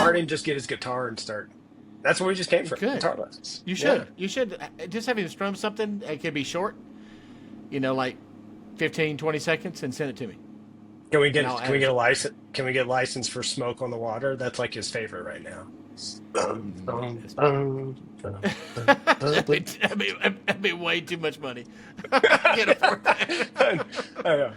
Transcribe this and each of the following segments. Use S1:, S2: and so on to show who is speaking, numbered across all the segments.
S1: Martin just get his guitar and start. That's where we just came from.
S2: Good.
S1: Guitar lessons.
S2: You should. You should just have him strum something. It could be short, like 15, 20 seconds, and send it to me.
S1: Can we get a license? Can we get license for Smoke on the Water? That's like his favorite right now.
S2: That'd be way too much money. I can't afford that.
S1: I know.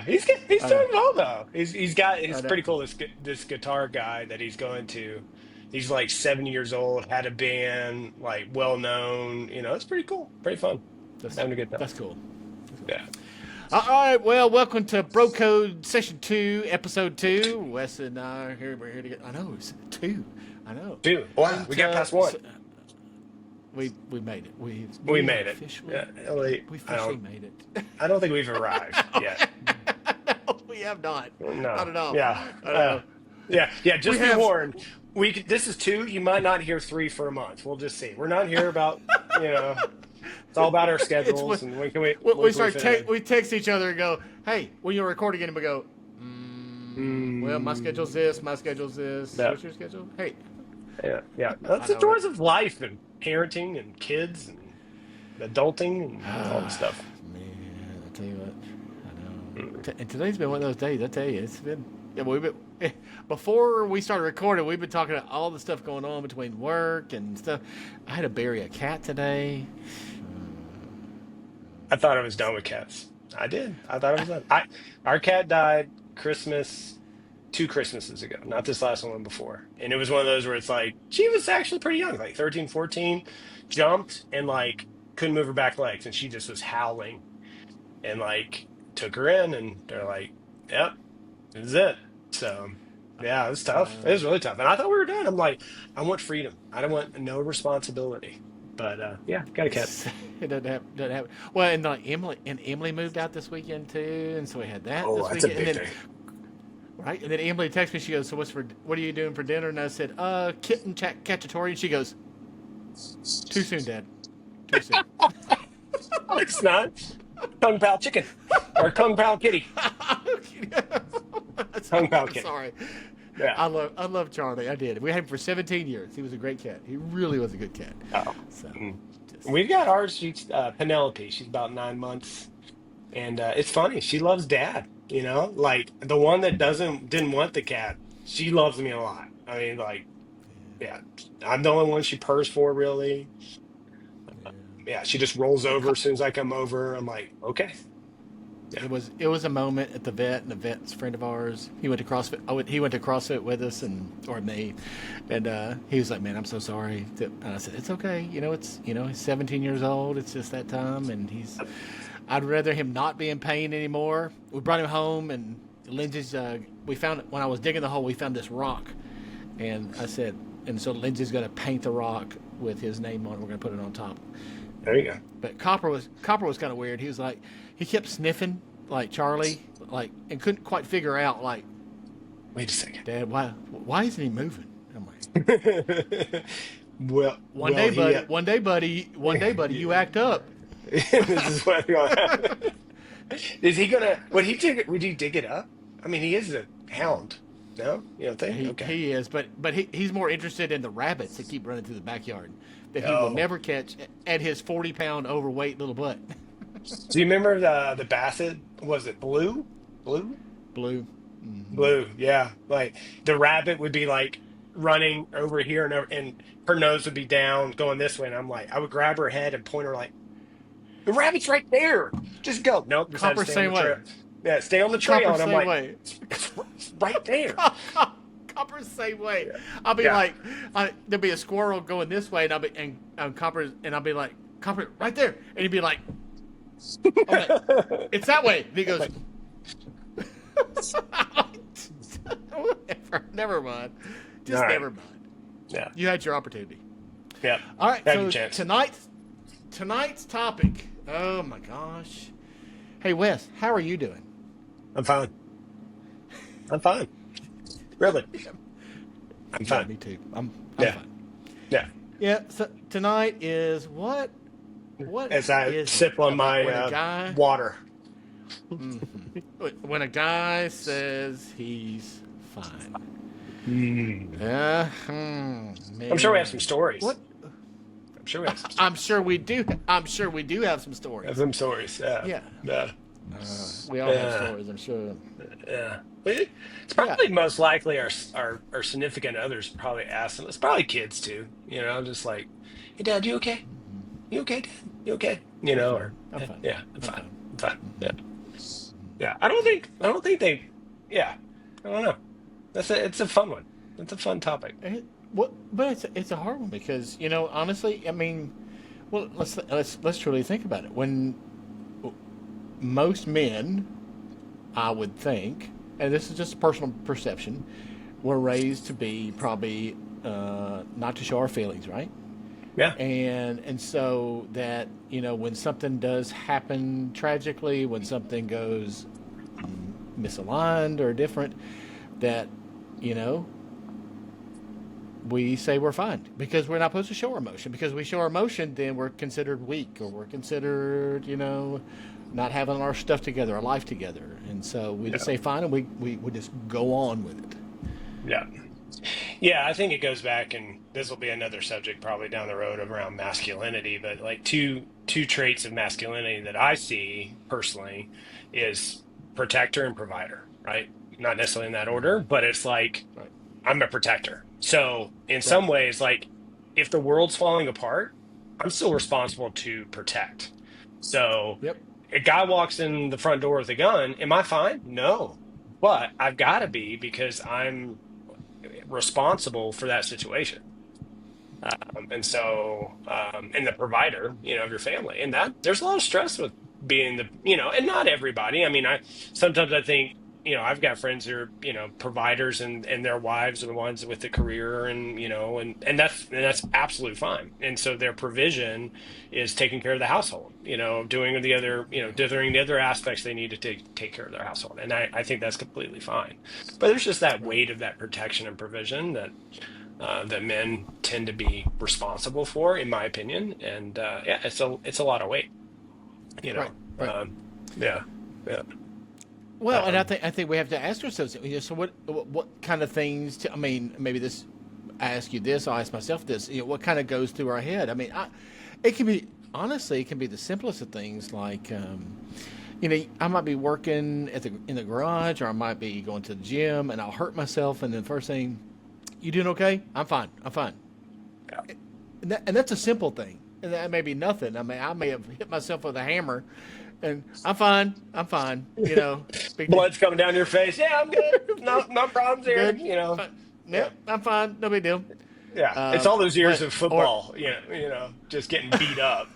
S1: He's doing well though. He's pretty cool. This guitar guy that he's going to. He's like 70 years old, had a band, like well known. It's pretty cool, pretty fun. Having a good time.
S2: That's cool.
S1: Yeah.
S2: All right. Well, welcome to BroCode Session 2, Episode 2. Wes and I are here. We're here to get. I know it's 2. I know.
S1: 2. Wow. We got past 1.
S2: We made it. We
S1: made it.
S2: Yeah,
S1: we
S2: officially made it.
S1: I don't think we've arrived yet.
S2: No, we have not.
S1: No.
S2: Not at all.
S1: Yeah. Yeah. Just be warned. This is 2. You might not hear 3 for a month. We'll just see. We're not here about It's all about our schedules and when can we.
S2: We text each other and go, "Hey, when you're recording," and we go, "Well, my schedule's this. My schedule's this.
S1: Yeah.
S2: What's your schedule?" Hey.
S1: Yeah. That's the joys of life and parenting and kids and adulting and all this stuff.
S2: Man, I tell you what, I know. And today's been one of those days. I tell you, it's been. Yeah, before we started recording, we've been talking about all the stuff going on between work and stuff. I had to bury a cat today.
S1: I thought I was done with cats. I did. I thought it was done. Our cat died 2 Christmases ago, not this last one before. And it was one of those where it's like, she was actually pretty young, like 13, 14, jumped and like couldn't move her back legs. And she just was howling and like took her in and they're like, yep, this is it. So yeah, it was tough. It was really tough. And I thought we were done. I'm like, I want freedom. I don't want no responsibility. But yeah, got a cat.
S2: It doesn't happen. Well, and like Emily moved out this weekend too, and so we had that.
S1: Oh,
S2: this
S1: that's
S2: weekend.
S1: a big thing.
S2: Right, and then Emily texted me. She goes, "So what are you doing for dinner?" And I said, kitten cacciatore." And she goes, "Too soon, Dad. Too soon."
S1: It's not. Kung Pao chicken or Kung Pao kitty. Kung Pao kitty.
S2: Sorry.
S1: Yeah.
S2: I love Charlie. I did. We had him for 17 years. He was a great cat. He really was a good cat.
S1: Oh.
S2: So,
S1: We've got ours. She's Penelope. She's about 9 months, and it's funny. She loves Dad. Like the one that didn't want the cat. She loves me a lot. I mean, like, yeah, I'm the only one she purrs for, really. Yeah, she just rolls over as soon as I come over. I'm like, okay. Yeah.
S2: It was a moment at the vet, and the vet's a friend of ours. He went to CrossFit. He went to CrossFit with us, or me, and he was like, "Man, I'm so sorry." And I said, "It's okay. He's 17 years old. It's just that time, and I'd rather him not be in pain anymore." We brought him home, and Lindsay's. We found when I was digging the hole, we found this rock, and I said, and so Lindsay's going to paint the rock with his name on it. We're going to put it on top.
S1: There you go.
S2: But Copper was kind of weird. He was like, he kept sniffing like Charlie, like, and couldn't quite figure out, like,
S1: wait a second,
S2: Dad, why isn't he moving? I'm like, one day, buddy, you act up.
S1: This is what's going to happen. Is he gonna? Would he dig it up? I mean, he is a hound. No, you don't think? Okay.
S2: He is, but he's more interested in the rabbits that keep running through the backyard that he will never catch at his 40-pound overweight little butt.
S1: Do you remember the Basset? Was it Blue?
S2: Blue. Mm-hmm.
S1: Blue, yeah. Like the rabbit would be like running over here and her nose would be down going this way. And I'm like, I would grab her head and point her like, the rabbit's right there. Just go. Nope. Just
S2: Copper same way.
S1: Yeah, stay on the trail. And I'm like,
S2: way.
S1: It's right there.
S2: Copper's the same way. I'll be like, there'll be a squirrel going this way, and I'll be like, Copper, right there, and he'd be like, it's that way. And he goes, never mind. Just never mind.
S1: Yeah.
S2: You had your opportunity.
S1: Yeah.
S2: All right.
S1: So
S2: tonight's topic. Oh my gosh. Hey Wes, how are you doing?
S1: I'm fine. Really. I'm fine.
S2: Yeah, me too. I'm fine.
S1: Yeah.
S2: Yeah. So tonight is what?
S1: As I sip on my water.
S2: Mm-hmm. When a guy says he's fine.
S1: Mm. I'm sure we have some
S2: Man,
S1: stories.
S2: what?
S1: I'm sure we have some
S2: I'm
S1: stories.
S2: sure we do. I'm sure we do have some
S1: Have
S2: stories.
S1: some stories. Yeah.
S2: Yeah,
S1: Yeah.
S2: we all have
S1: Yeah.
S2: stories. I'm sure.
S1: Yeah. It's
S2: Yeah,
S1: probably most likely our significant others probably ask them. It's probably kids too. Just like, hey, Dad, you okay? You okay, Dad? You okay?
S2: I'm fine.
S1: Or
S2: I'm fine.
S1: yeah, I'm
S2: I'm
S1: fine.
S2: fine.
S1: I'm fine. Yeah. Yeah. I don't think they. Yeah. I don't know. It's a fun one. It's a fun topic.
S2: What? But it's a hard one because honestly, I mean, well, let's truly think about it. When most men, I would think, and this is just a personal perception, were raised to be probably not to show our feelings, right?
S1: Yeah.
S2: And so that when something does happen tragically, when something goes misaligned or different, that you know we say we're fine because we're not supposed to show our emotion. Because we show our emotion, then we're considered weak or we're considered, not having our stuff together, our life together. And so we just
S1: Yeah.
S2: say fine and we just go on with it.
S1: Yeah. Yeah, I think it goes back, and this will be another subject probably down the road around masculinity, but like two traits of masculinity that I see personally is protector and provider, right? Not necessarily in that order, but it's like
S2: Right.
S1: I'm a protector. So in
S2: Right.
S1: some ways, like if the world's falling apart, I'm still responsible to protect. So
S2: Yep.
S1: a guy walks in the front door with a gun, am I fine? No. But I've got to be because I'm responsible for that situation. And the provider, of your family. And that there's a lot of stress with being and not everybody. I mean, sometimes I think, I've got friends who are, providers and their wives are the ones with the career and that's absolutely fine. And so their provision is taking care of the household, doing the other aspects they need to take care of their household. And I think that's completely fine. But there's just that
S2: Right.
S1: weight of that protection and provision that men tend to be responsible for, in my opinion. And yeah, it's a lot of weight, you
S2: Right.
S1: know.
S2: Right.
S1: Yeah, yeah.
S2: Well, and I
S1: Um,
S2: think I think we have to ask ourselves. So what kind of things? I mean, maybe this. I ask you this. I'll ask myself this. What kind of goes through our head? I mean, it can be honestly. It can be the simplest of things, like I might be working in the garage, or I might be going to the gym, and I'll hurt myself, and then first thing, you doing okay? I'm fine. I'm fine.
S1: yeah.
S2: And that's a simple thing. And that may be nothing. I mean, I may have hit myself with a hammer, and I'm fine. I'm fine. Big,
S1: Blood's coming down your face. Yeah, I'm good. No problems here.
S2: good.
S1: Yeah,
S2: Yep, I'm fine. No big deal.
S1: yeah. It's all those years
S2: But
S1: of
S2: or
S1: football. Just getting beat up.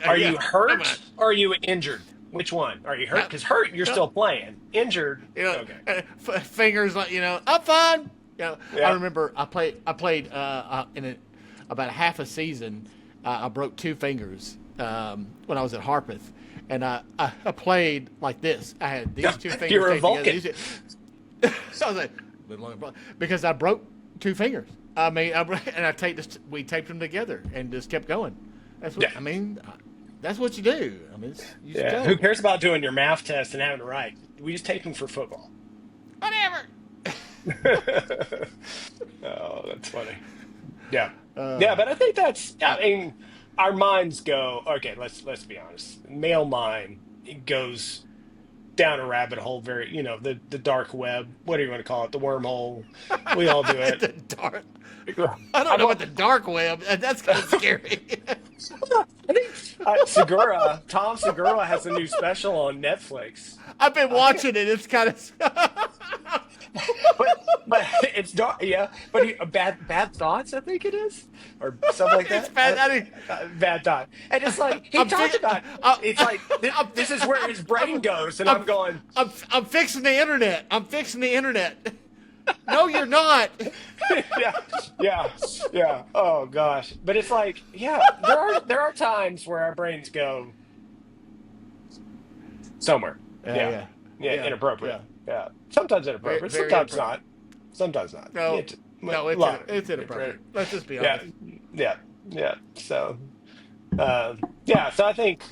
S1: Are
S2: yeah,
S1: you
S2: come on.
S1: hurt or are you injured? Which one? Are you hurt?
S2: Uh,
S1: Because hurt, you're
S2: uh,
S1: still playing. Injured,
S2: you know,
S1: okay.
S2: fingers like I'm fine. I
S1: Yeah.
S2: remember I played about a half a season. I broke two fingers when I was at Harpeth, and I played like this. I had these two fingers
S1: You're a
S2: taped together.
S1: Vulcan.
S2: So I was like, because I broke two fingers. I mean, and we taped them together and just kept going. That's what
S1: Yeah.
S2: I mean. That's what you do. I mean, you just
S1: Yeah. Who
S2: go.
S1: cares about doing your math test and having to write? We just tape them for football.
S2: Whatever.
S1: Oh, that's funny. Yeah.
S2: Uh,
S1: Yeah, but I think I mean, our minds go, okay, let's be honest. Male mind, it goes down a rabbit hole very, the dark web, what do you want to call it? The wormhole. We all do it.
S2: the dark. I don't
S1: I
S2: know
S1: don't
S2: what the dark web. That's kind of scary.
S1: I think Tom Segura has a new special on Netflix.
S2: I've been
S1: I think
S2: watching it. It's kind of.
S1: but it's dark, yeah. But bad thoughts, I think it is, or something like
S2: It's
S1: that.
S2: bad. I mean,
S1: Bad thought, and it's like he
S2: I'm,
S1: talked
S2: fi-
S1: about.
S2: I'm,
S1: It's like
S2: I'm,
S1: this is where his brain goes, and
S2: I'm,
S1: I'm going,
S2: I'm fixing the internet. I'm fixing the internet. No, you're not.
S1: yeah, yeah, yeah. Oh gosh, but it's like, yeah, there are times where our brains go somewhere. Yeah,
S2: Yeah,
S1: yeah,
S2: yeah, yeah.
S1: inappropriate. Yeah, sometimes
S2: Very,
S1: inappropriate,
S2: very
S1: sometimes
S2: inappropriate.
S1: not, sometimes not.
S2: No,
S1: It's
S2: no, it's inappropriate. Let's just be
S1: Yeah,
S2: honest.
S1: yeah, yeah. So, yeah. So I think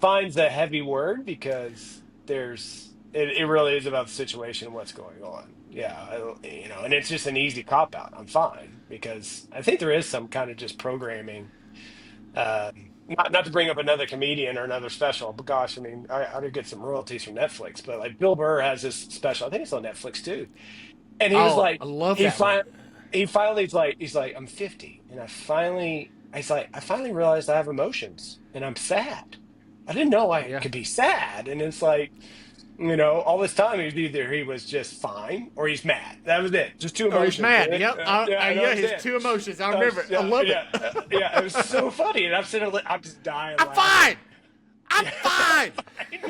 S1: fine's a heavy word because there's It really is about the situation and what's going on. Yeah, and it's just an easy cop out. I'm fine because I think there is some kind of just programming. Not to bring up another comedian or another special, but gosh, I mean, I did get some royalties from Netflix, but like Bill Burr has this special. I think it's on Netflix too, and he was
S2: Oh,
S1: like,
S2: I love
S1: he
S2: that one.
S1: finally, he finally he's like, I'm 50, and I finally realized I have emotions, and I'm sad. I didn't know I
S2: Yeah.
S1: could be sad, and it's like. All this time he was just fine or he's mad. That was it. Just two
S2: Or he's
S1: emotions.
S2: mad. Yep.
S1: Yeah, that
S2: Yeah,
S1: was
S2: his
S1: it.
S2: two emotions. I remember. I
S1: Yeah,
S2: love it.
S1: yeah, yeah. It was so funny, and I'm sitting there, I'm just dying
S2: I'm fine.
S1: laughing.
S2: I'm
S1: Yeah,
S2: fine.
S1: fine.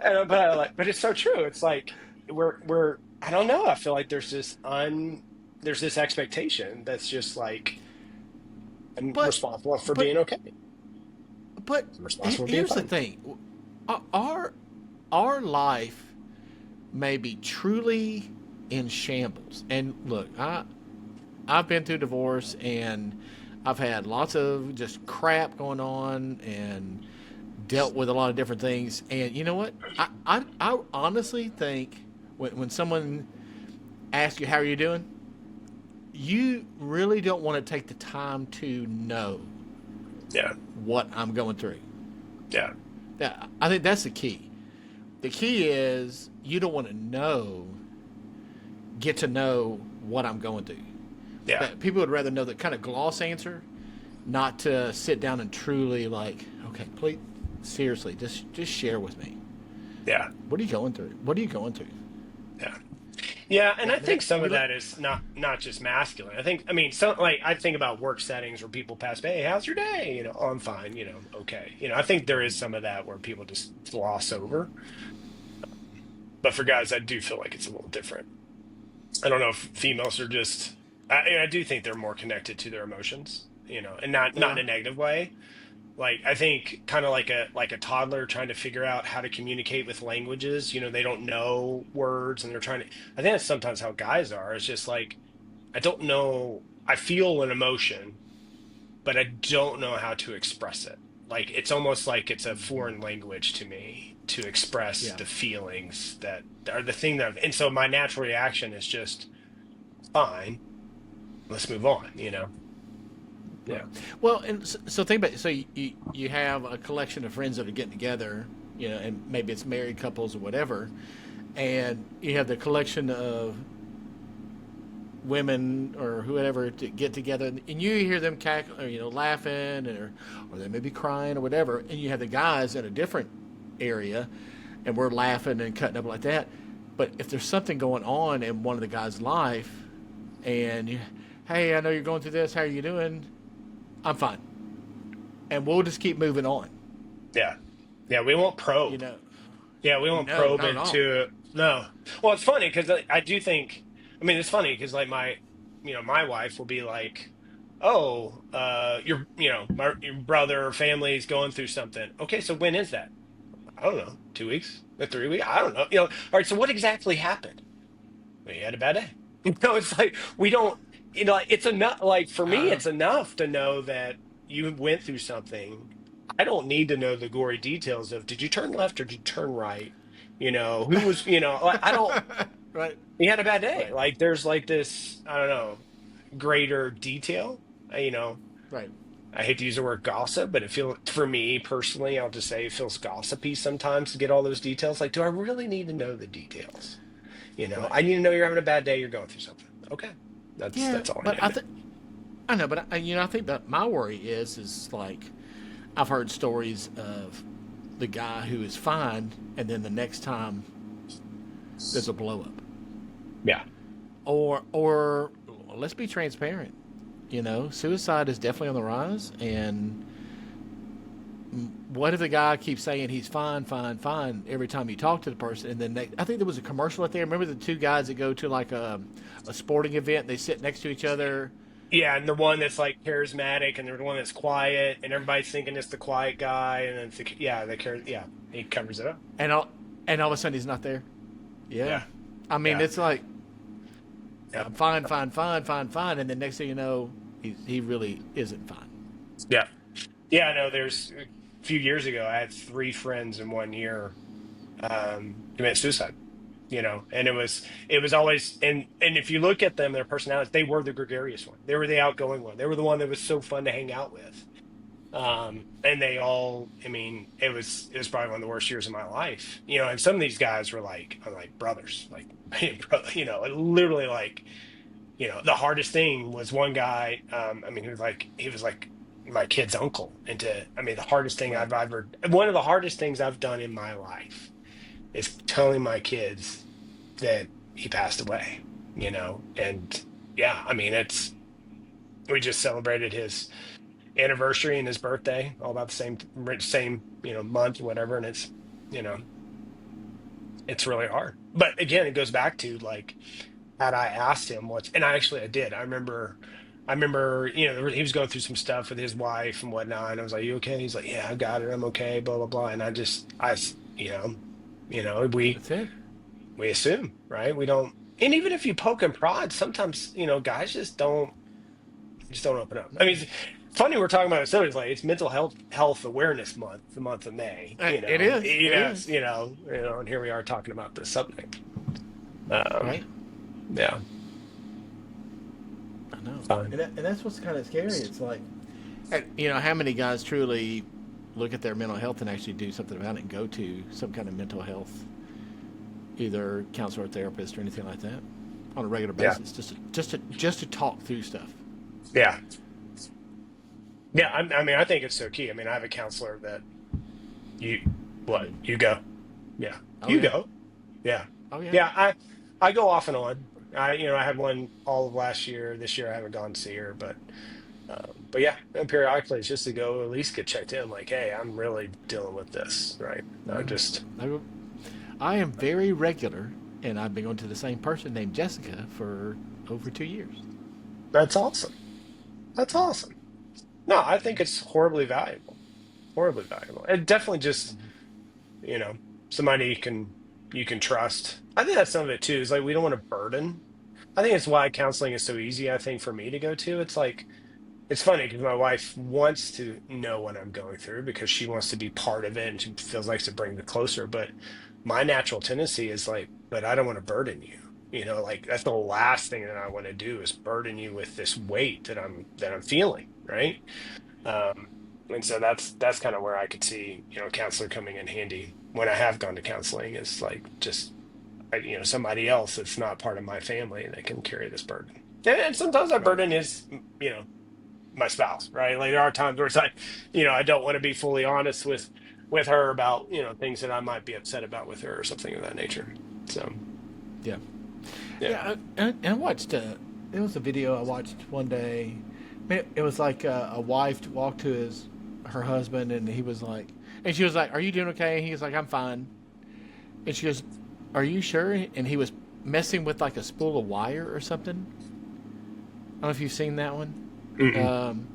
S1: And but it's so true. It's like we're I don't know. I feel like there's this expectation that's just like I'm
S2: But
S1: responsible for
S2: but
S1: being okay.
S2: but
S1: I'm responsible for being
S2: here's the
S1: fine.
S2: thing. Our our life may be truly in shambles. And look, I've been through divorce and I've had lots of just crap going on and dealt with a lot of different things. And you know what? I honestly think when someone asks you how are you doing, you really don't want to take the time to know
S1: Yeah,
S2: what I'm going through.
S1: yeah,
S2: I think that's the key. The key is you don't want to get to know what I'm going through.
S1: yeah,
S2: That people would rather know the kind of gloss answer, not to sit down and truly like, okay, please, seriously, just share with me.
S1: yeah,
S2: What are you going through? What are you going through?
S1: yeah. Yeah, and I think some
S2: We
S1: of
S2: look,
S1: that is not just masculine. I mean, I think about work settings where people pass by, hey, how's your day? Oh, I'm fine, okay. I think there is some of that where people just gloss over. But for guys, I do feel like it's a little different. I don't know if females are just, I do think they're more connected to their emotions, and not in
S2: yeah,
S1: a negative way. Like I think kind of like a toddler trying to figure out how to communicate with languages. They don't know words and they're trying to. I think that's sometimes how guys are. It's just like I don't know. I feel an emotion, but I don't know how to express it. Like it's almost like it's a foreign language to me to express
S2: yeah,
S1: the feelings that are the thing that. And so my natural reaction is just fine. Let's move on.
S2: right.
S1: Yeah.
S2: Well, and so think about it. So you have a collection of friends that are getting together, and maybe it's married couples or whatever, and you have the collection of women or whoever to get together, and you hear them cackle, or, laughing, or they may be crying or whatever, and you have the guys in a different area, and we're laughing and cutting up like that. But if there's something going on in one of the guys' life, and hey, I know you're going through this. How are you doing? I'm fine, and we'll just keep moving on.
S1: Yeah. Yeah. We won't
S2: You
S1: probe.
S2: know,
S1: Yeah, we won't
S2: no,
S1: probe
S2: not at all.
S1: into no. Well, it's funny because I do think. I mean, it's funny because like my wife will be like, "Oh, your brother or family is going through something." Okay, so when is that? I don't know. 2 weeks or 3 weeks? I don't know. All right. So what exactly happened? Well, you had a bad day. It's like we don't. It's enough. Like for me,
S2: Uh,
S1: it's enough to know that you went through something. I don't need to know the gory details of did you turn left or did you turn right? Who was, like I don't,
S2: right,
S1: he had a bad day.
S2: right,
S1: Like there's like this, I don't know, greater detail.
S2: right,
S1: I hate to use the word gossip, but it feels, for me personally, I'll just say it feels gossipy sometimes to get all those details. Like, do I really need to know the details?
S2: right.
S1: I need to know you're having a bad day, you're going through something. Okay.
S2: Yeah,
S1: That's all I
S2: but
S1: need.
S2: I know, but I think that my worry is like I've heard stories of the guy who is fine, and then the next time there's a blow up,
S1: Yeah.
S2: or let's be transparent. Suicide is definitely on the rise, and what if the guy keeps saying he's fine, fine, fine every time you talk to the person, and then I think there was a commercial out there. Remember the two guys that go to like a sporting event? They sit next to each other,
S1: Yeah, and the one that's like charismatic, and the one that's quiet, and everybody's thinking it's the quiet guy, and then yeah, he covers it up.
S2: and all and all of a sudden he's not there. Yeah,
S1: Yeah,
S2: I mean
S1: yeah,
S2: it's like
S1: yep,
S2: I'm fine, fine, fine, fine, fine, and then next thing you know, he really isn't fine.
S1: yeah, yeah. No, there's a few years ago, I had three friends in one year commit suicide. And it was always, and if you look at them, their personalities, they were the gregarious one. They were the outgoing one. They were the one that was so fun to hang out with. And they all, I mean, it was probably one of the worst years of my life. And some of these guys were like, are like brothers, like, literally like, the hardest thing was one guy, I mean, he was like my kid's uncle. I mean, the hardest thing
S2: Right.
S1: one of the hardest things I've done in my life is telling my kids that he passed away, and yeah, I mean, we just celebrated his anniversary and his birthday all about the same month, whatever, and you know it's really hard. But again, it goes back to like, had I asked him and I did. I remember, he was going through some stuff with his wife and whatnot, and I was like, "You okay?" He's like, "Yeah, I got it. I'm okay." Blah blah blah. And we
S2: That's it.
S1: we assume, right? We don't. And even if you poke and prod, sometimes guys just don't open up. I mean, it's funny we're talking about it. So it's Mental Health Awareness Month, the month of May.
S2: It is. It is.
S1: And here we are talking about this subject. Um,
S2: Right.
S1: yeah,
S2: I know.
S1: fine.
S2: And that's what's kind of scary. It's like, how many guys truly look at their mental health and actually do something about it and go to some kind of mental health, either counselor or therapist or anything like that, on a regular
S1: Yeah,
S2: basis, just to talk through stuff.
S1: yeah, yeah. I mean, I think it's so key. I mean, I have a counselor that you what you go, yeah,
S2: Oh
S1: you
S2: yeah.
S1: go, yeah,
S2: Oh yeah.
S1: yeah. I go off and on. I had one all of last year. This year I haven't gone to see her, but yeah, and periodically it's just to go at least get checked in. Like, hey, I'm really dealing with this, right? I
S2: Mm.
S1: just
S2: I, I am very regular, and I've been going to the same person named Jessica for over 2 years.
S1: That's awesome. That's awesome. No, I think it's horribly valuable. Horribly valuable. And definitely just, you know, somebody you can trust. I think that's some of it too, is like we don't want to burden. I think it's why counseling is so easy, I think, for me to go to. It's like it's funny because my wife wants to know what I'm going through because she wants to be part of it and she feels like to bring me closer. But my natural tendency is like, but I don't want to burden you. Like that's the last thing that I want to do is burden you with this weight that I'm feeling, right? Um, and so that's kind of where I could see, counselor coming in handy when I have gone to counseling is like just somebody else that's not part of my family that can carry this burden. And sometimes that
S2: Right.
S1: burden is, you know, my spouse, right? Like there are times where it's like, I don't want to be fully honest with her about, things that I might be upset about with her or something of that nature. So,
S2: Yeah.
S1: yeah.
S2: Yeah. And I watched. There was a video I watched one day. I mean, it was like a wife walked to her husband, and he was like, and she was like, "Are you doing okay?" And he was like, "I'm fine." And she goes, "Are you sure?" And he was messing with like a spool of wire or something. I don't know if you've seen that one.
S1: Mm-mm.
S2: Um,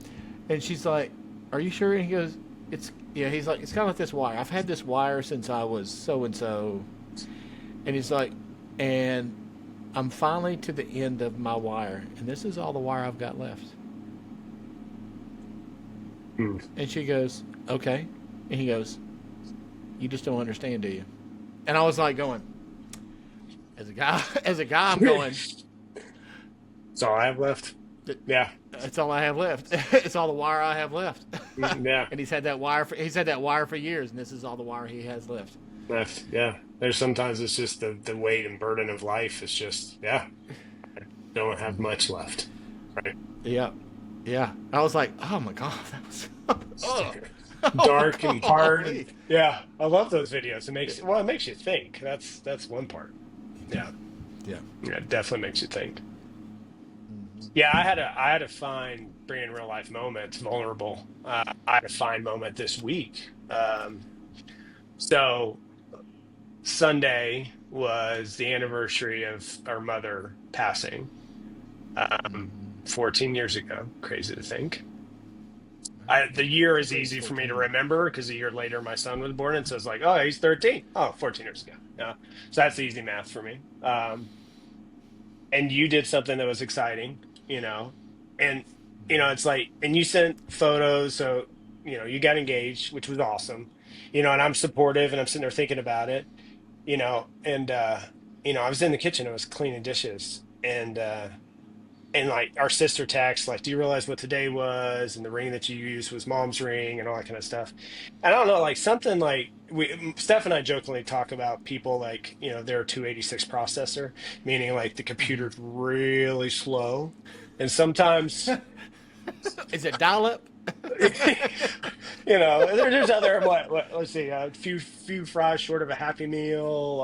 S2: and she's like, "Are you sure?" And he goes, "It's yeah." He's like, "It's kind of like this wire. I've had this wire since I was so and so." And he's like, "And I'm finally to the end of my wire, and this is all the wire I've got left."
S1: Mm.
S2: And she goes, "Okay." And he goes, "You just don't understand, do you?" And I was like, going, as a guy, as a guy, I'm going,
S1: That's all I have left. Yeah.
S2: "That's all I have left. It's all the wire I have left."
S1: Yeah.
S2: And he's had that wire for years, and this is all the wire he has left.
S1: Left. Yeah. There's sometimes it's just the weight and burden of life is just, yeah, don't have much left. Right.
S2: Yeah, yeah. I was like, "Oh my god, that was, oh, oh my
S1: Dark and hard and
S2: golly."
S1: yeah, I love those videos. It makes you think. That's one part. Yeah.
S2: Yeah.
S1: Yeah, it definitely makes you think. Yeah, I had to find bringing real life moments vulnerable. I had to find moment this week. So Sunday was the anniversary of our mother passing, um, 14 years ago. Crazy to think. The year is
S2: What is
S1: easy for me to
S2: 14?
S1: remember because a year later my son was born, and so it's like, oh, he's 13. Oh, 14 years ago. Yeah, so that's easy math for me. And you did something that was exciting, and it's like, and you sent photos, so you got engaged, which was awesome, and I'm supportive, and I'm sitting there thinking about it, I was in the kitchen, I was cleaning dishes, and like our sister texts like, do you realize what today was, and the ring that you used was mom's ring and all that kind of stuff. And I don't know, like something like Steph and I jokingly talk about people like, their 286 processor, meaning like the computer's really slow, and sometimes
S2: Is it dial up?
S1: there's other what let's see, a few fries short of a Happy Meal,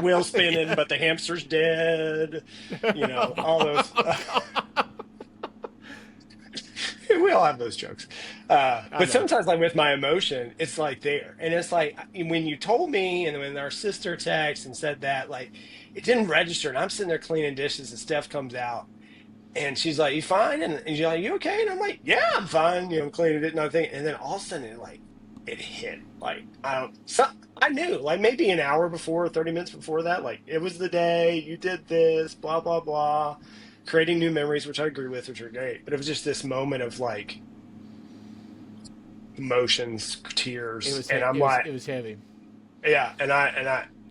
S1: wheel spinning, but the hamster's dead, all those. We all have those jokes.
S2: I
S1: But
S2: know.
S1: sometimes, like with my emotion, it's like there. And it's like when you told me, and when our sister texted and said that, like it didn't register. And I'm sitting there cleaning dishes, and Steph comes out and she's like, "You fine?" And she's like, "You okay?" And I'm like, "Yeah, I'm fine." I'm cleaning it and everything. And then all of a sudden, it hit. Like I knew, like maybe an hour before, 30 minutes before that, like it was the day you did this, blah blah blah, creating new memories, which I agree with, which are great. But it was just this moment of like emotions, tears, and I'm like,
S2: It was heavy.
S1: yeah, and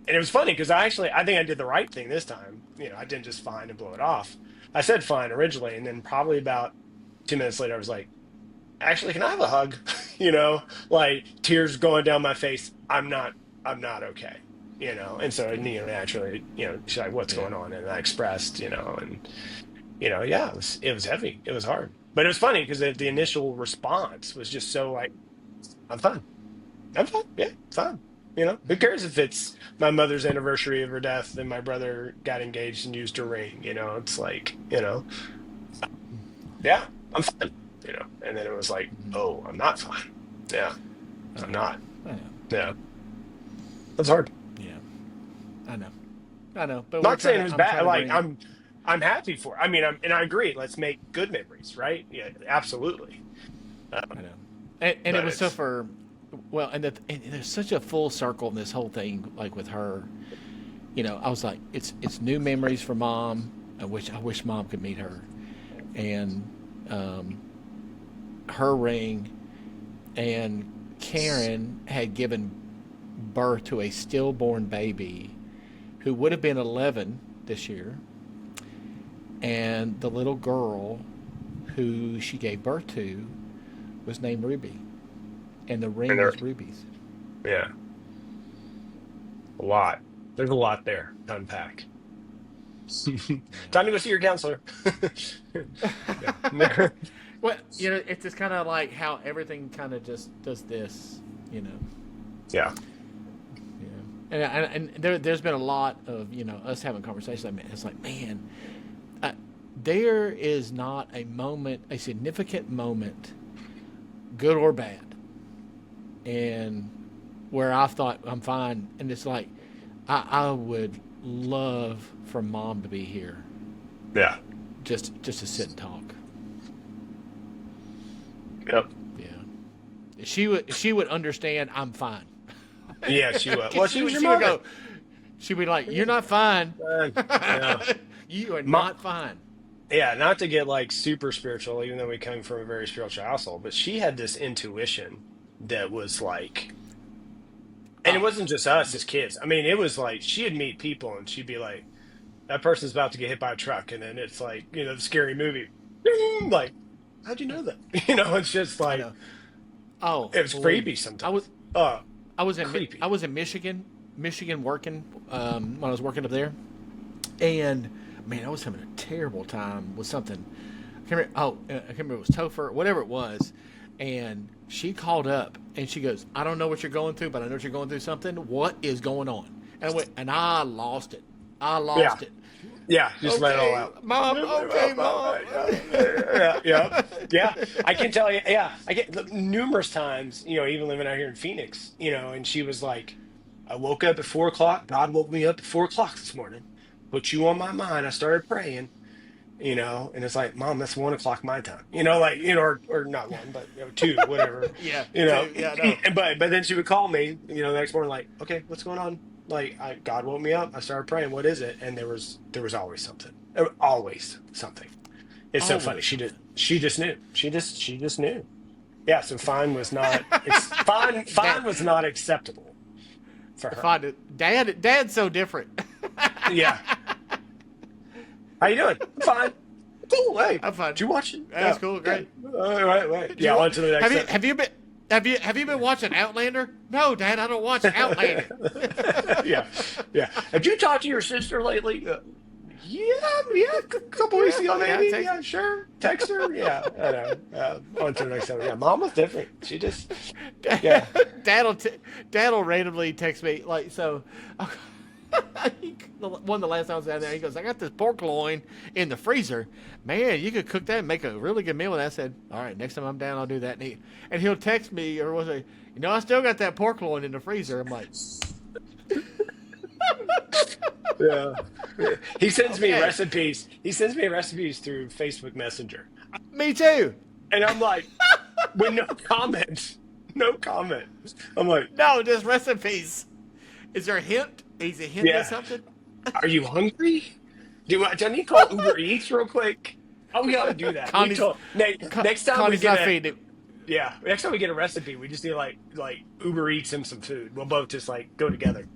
S1: it was funny because I think I did the right thing this time. I didn't just fine and blow it off. I said fine originally, and then probably about 2 minutes later, I was like, actually, can I have a hug? Like tears going down my face. I'm not okay. And so naturally, she's like, what's
S2: Yeah.
S1: going on? And I expressed, and yeah, it was heavy. It was hard, but it was funny because the initial response was just so like, I'm fine. I'm fine. Yeah, fine. Who cares if it's my mother's anniversary of her death and my brother got engaged and used a ring? It's like, yeah, I'm fine. And then it was like, oh, I'm not fine. Yeah,
S2: I
S1: I'm
S2: know.
S1: not.
S2: I know.
S1: Yeah, that's hard.
S2: Yeah. I know. I know. But we're
S1: Not
S2: trying
S1: saying it
S2: to.
S1: was
S2: I'm trying
S1: bad.
S2: to
S1: Like
S2: bring.
S1: I'm happy for. I mean, and I agree. Let's make good memories, right? Yeah, absolutely.
S2: I
S1: Um,
S2: know. And it
S1: but
S2: was so
S1: it's
S2: for. Well, and there's such a full circle in this whole thing. Like with her, I was like, it's new memories for mom. I wish mom could meet her, and um, her ring, and Karen had given birth to a stillborn baby who would have been 11 this year, and the little girl who she gave birth to was named Ruby, and the
S1: and
S2: ring
S1: there,
S2: is Ruby's.
S1: yeah, a lot. There's a lot there to unpack. Time to go see your counselor. Yeah.
S2: Well, it's just kind of like how everything kind of just does this, you know.
S1: Yeah.
S2: And there's been a lot of us having conversations. I mean, it's like, man, uh, there is not a moment, a significant moment, good or bad, and where I thought I'm fine, and it's like I would love for mom to be here,
S1: Yeah.
S2: just to sit and talk.
S1: Yep.
S2: Yeah, she would understand I'm fine.
S1: Yeah, she was. Well, she was your
S2: She would
S1: mother.
S2: go. She'd be like, "You're not fine.
S1: Yeah.
S2: You are
S1: Ma
S2: not fine."
S1: yeah, not to get like super spiritual, even though we come from a very spiritual household, but she had this intuition that was like, and it
S2: Oh,
S1: wasn't just us as kids. I mean, it was like she'd meet people and she'd be like, that person's about to get hit by a truck. And then it's like, the scary movie. Ding! Like, how'd you know that? It's just
S2: I
S1: like,
S2: know. Oh,
S1: it was
S2: believe
S1: creepy
S2: me. I was
S1: sometimes. Oh,
S2: I was in I
S1: creepy.
S2: was in Michigan working when I was working up there, and man, I was having a terrible time with something. I can't remember if it was Topher, whatever it was, and she called up and she goes, "I don't know what you're going through, but I know you're going through something. What is going on?" And I went, and I lost it. I
S1: Yeah.
S2: lost it.
S1: Yeah. Just let it all
S2: Okay,
S1: out.
S2: mom. Okay, mom.
S1: Yeah. Yeah. Yeah. Yeah. I can tell you. Yeah. I get look, numerous times, even living out here in Phoenix, and she was like, I woke up at 4 o'clock. God woke me up at 4 o'clock this morning. Put you on my mind. I started praying, and it's like, Mom, that's 1 o'clock my time, like, or not one, but two, whatever,
S2: Yeah,
S1: you know.
S2: too. Yeah, no.
S1: But then she would call me, the next morning, like, okay, what's going on? Like, God woke me up. I started praying. What is it? And there was always something. Always something. It's so funny.
S2: Always
S1: She did.
S2: something.
S1: She just knew. She just knew. Yeah. So fine was not. Fine.
S2: That
S1: Fine was not acceptable. for her.
S2: Find it. Dad's so different.
S1: Yeah. How you doing? I'm fine. Cool. Hey,
S2: I'm fine.
S1: did you watch it?
S2: That's
S1: Yeah.
S2: cool.
S1: Yeah.
S2: Great.
S1: All right. Wait.
S2: Do
S1: Yeah.
S2: you,
S1: On to the next set.
S2: have you been watching Outlander? No, Dad, I don't watch Outlander.
S1: Yeah. Yeah. Have you talked to your sister lately? Yeah. Yeah. A couple weeks ago,
S2: Yeah,
S1: maybe. Yeah. Sure. Text her. Yeah. I know. On to the next one. Yeah. Mom was different. She just. Yeah.
S2: Dad'll randomly text me like so. One of the last times I was down there, he goes, "I got this pork loin in the freezer. Man, you could cook that and make a really good meal." And I said, "All right, next time I'm down, I'll do that." And he'll text me or was it, I still got that pork loin in the freezer. I'm like,
S1: Yeah. He sends me
S2: okay,
S1: recipes. He sends me recipes through Facebook Messenger.
S2: me too.
S1: And I'm like, with no comment. No comment. I'm like,
S2: No, just recipes. Is there a hint? Is a hint to
S1: yeah.
S2: something?
S1: Are you hungry? Do I need to call Uber Eats real quick? Oh, we gotta do that. Next time we
S2: Connie's
S1: get
S2: not
S1: a
S2: feeding it.
S1: yeah, next time we get a recipe, we just need to like Uber Eats him some food. We'll both just like go together.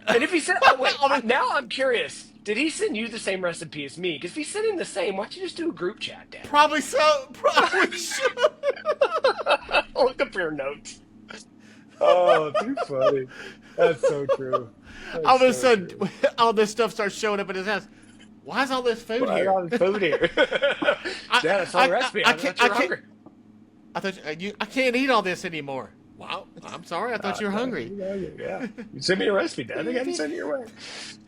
S1: And if he said, oh wait, now I'm curious. Did he send you the same recipe as me? Because if he's sending the same, why don't you just do a group chat, Dad?
S2: Probably so. Probably should.
S1: Look up your notes. Oh, too funny. That's so true. That's
S2: All of a
S1: so
S2: sudden,
S1: true.
S2: all this stuff starts showing up in his house. Why is all this food
S1: Why
S2: here?
S1: all the food here? Dad, I saw the recipe. I thought you were hungry.
S2: I thought I can't eat all this anymore. Wow, I'm sorry. I thought you were hungry.
S1: Yeah. You send me a recipe, Dad. I gotta send it your way.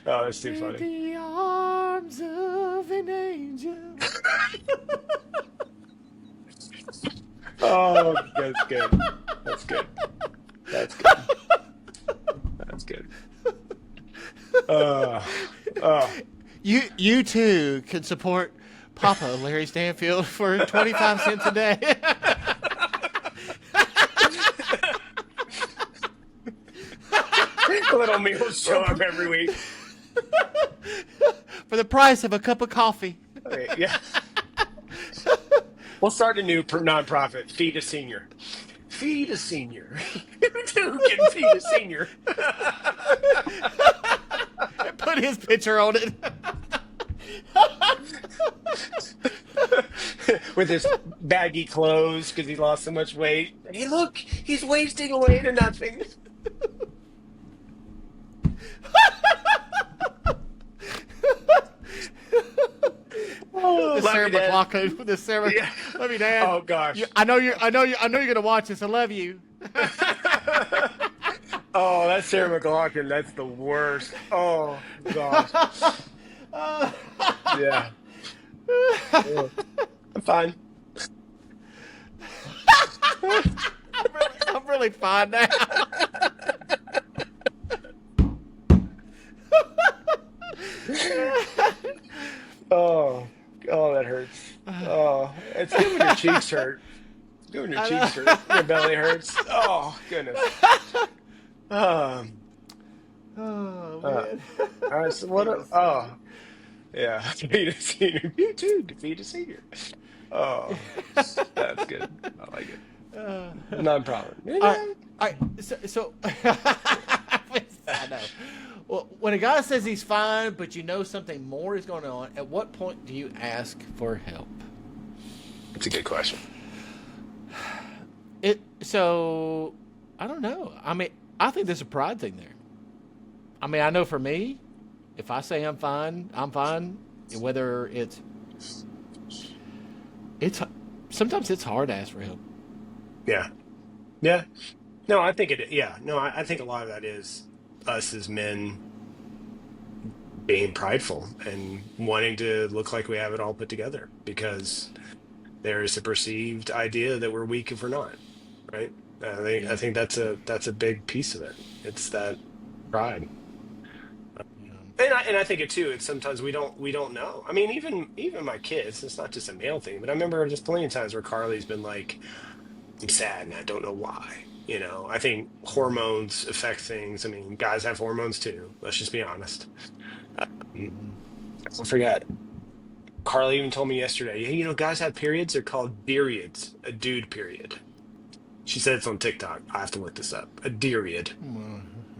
S1: Oh, that's too
S2: In
S1: funny.
S2: the arms of an angel.
S1: Oh, that's good. That's good. That's good. That's good. Oh.
S2: You too can support Papa Larry Stanfield for 25 cents a day.
S1: Little meals show up every week.
S2: For the price of a cup of coffee.
S1: Okay, yeah. We'll start a new nonprofit. Feed a senior. Feed a senior. Who can feed a senior?
S2: Put his picture on it.
S1: With his baggy clothes because he lost so much weight. Hey, look, he's wasting away to nothing. Oh,
S2: The Sarah McLachlan. The Sarah.
S1: Yeah.
S2: Love you, Dad.
S1: Oh gosh.
S2: I know you're gonna watch this. I love you.
S1: Oh, that's Sarah McLachlan. That's the worst. Oh gosh. Yeah. Oh, I'm fine.
S2: I'm really fine now.
S1: Oh, oh, that hurts. Oh, it's good when your cheeks hurt. It's good when your cheeks hurt. Your belly hurts. Oh goodness. Um.
S2: Oh
S1: Uh,
S2: man.
S1: all right. So what? Oh, yeah. Defeat a senior. You too. Defeat a senior. Oh, that's good. I like it. Not a problem.
S2: All right. So I know. Well, when a guy says he's fine, but you know something more is going on, at what point do you ask for help?
S1: It's a good question.
S2: So I don't know. I mean, I think there's a pride thing there. I mean, I know for me, if I say I'm fine, I'm fine. Whether it's sometimes it's hard to ask for help.
S1: Yeah. Yeah. No, I think it. Yeah. No, I think a lot of that is us as men being prideful and wanting to look like we have it all put together because there is a perceived idea that we're weak if we're not, right? I think that's a big piece of it. It's that pride. And I think it too. It's sometimes we don't know. I mean, even my kids. It's not just a male thing, but I remember just plenty of times where Carly's been like, "I'm sad and I don't know why." I think hormones affect things. I mean, guys have hormones too. Let's just be honest. I forgot. Carly even told me yesterday. Hey, guys have periods. They're called periods. A dude period. She said it's on TikTok. I have to look this up. A period.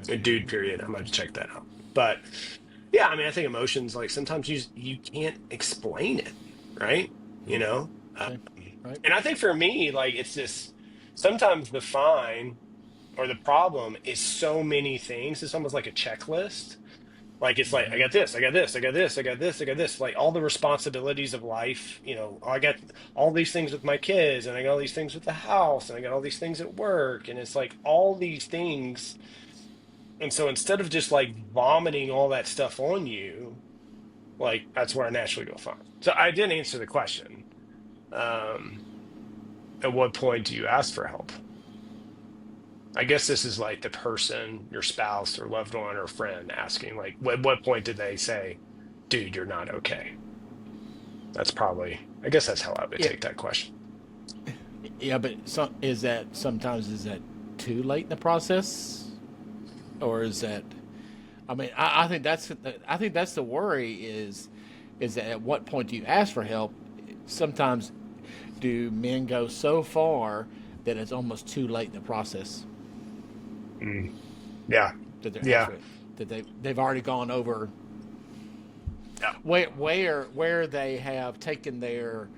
S1: A dude, period. I'm gonna check that out. But yeah, I mean, I think emotions, like sometimes you can't explain it, right? You know?
S2: Okay. Right.
S1: And I think for me, like it's this sometimes the fine or the problem is so many things. It's almost like a checklist. Like it's like I got this, I got this, I got this, I got this, I got this. Like all the responsibilities of life, I got all these things with my kids, and I got all these things with the house, and I got all these things at work, and it's like all these things. And so instead of just like vomiting all that stuff on you, like that's where I naturally go fine. So I didn't answer the question. Um, at what point do you ask for help? I guess this is like the person, your spouse or loved one or friend asking, like, what point did they say, dude, you're not okay? That's probably, I guess that's how I would
S2: Yeah.
S1: take that question.
S2: Yeah, but is that too late in the process, or is that? I mean, I think that's the worry is that at what point do you ask for help? Sometimes do men go so far that it's almost too late in the process
S1: Mm, yeah.
S2: that they're
S1: Yeah.
S2: after it, that they've already gone over
S1: Yeah.
S2: where they have taken their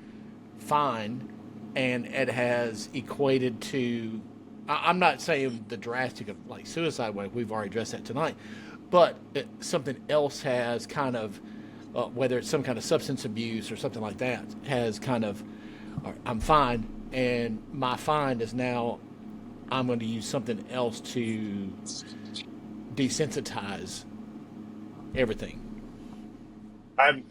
S2: fine and it has equated to. I'm not saying the drastic of like suicide way. We've already addressed that tonight, but something else has kind of, whether it's some kind of substance abuse or something like that, has kind of, I'm fine, and my fine is now I'm going to use something else to desensitize everything.
S1: I'm